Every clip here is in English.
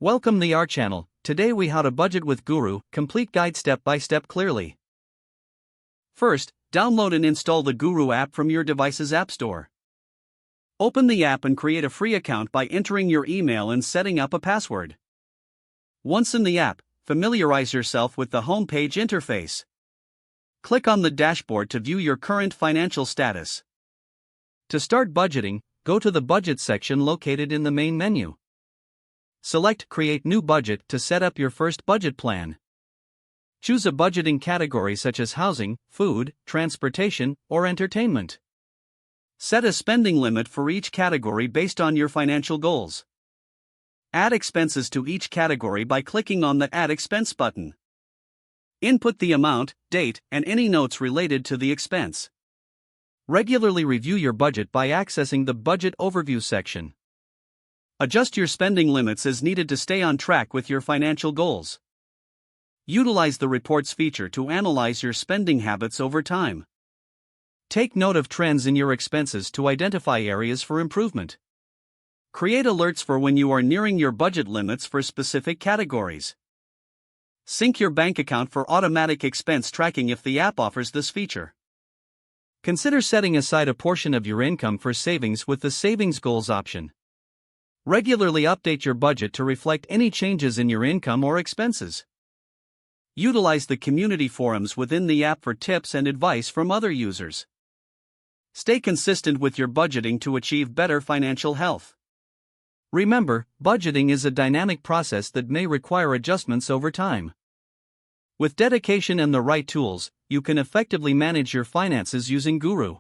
Welcome to our channel. Today we how to budget with Guru, complete guide step by step clearly. First, download and install the Guru app from your device's app store. Open the app and create a free account by entering your email and setting up a password. Once in the app, familiarize yourself with the home page interface. Click on the dashboard to view your current financial status. To start budgeting, go to the budget section located in the main menu. Select Create New Budget to set up your first budget plan. Choose a budgeting category such as housing, food, transportation, or entertainment. Set a spending limit for each category based on your financial goals. Add expenses to each category by clicking on the Add Expense button. Input the amount, date, and any notes related to the expense. Regularly review your budget by accessing the Budget Overview section. Adjust your spending limits as needed to stay on track with your financial goals. Utilize the Reports feature to analyze your spending habits over time. Take note of trends in your expenses to identify areas for improvement. Create alerts for when you are nearing your budget limits for specific categories. Sync your bank account for automatic expense tracking if the app offers this feature. Consider setting aside a portion of your income for savings with the Savings Goals option. Regularly update your budget to reflect any changes in your income or expenses. Utilize the community forums within the app for tips and advice from other users. Stay consistent with your budgeting to achieve better financial health. Remember, budgeting is a dynamic process that may require adjustments over time. With dedication and the right tools, you can effectively manage your finances using Guru.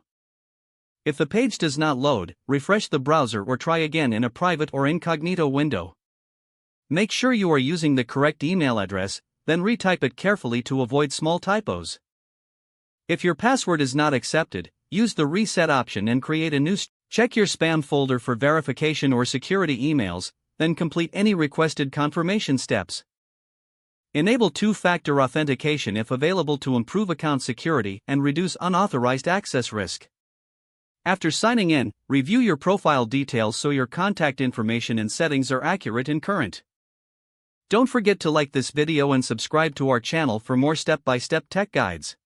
If the page does not load, refresh the browser or try again in a private or incognito window. Make sure you are using the correct email address, then retype it carefully to avoid small typos. If your password is not accepted, use the reset option and create a new. Check your spam folder for verification or security emails, then complete any requested confirmation steps. Enable two-factor authentication if available to improve account security and reduce unauthorized access risk. After signing in, review your profile details so your contact information and settings are accurate and current. Don't forget to like this video and subscribe to our channel for more step-by-step tech guides.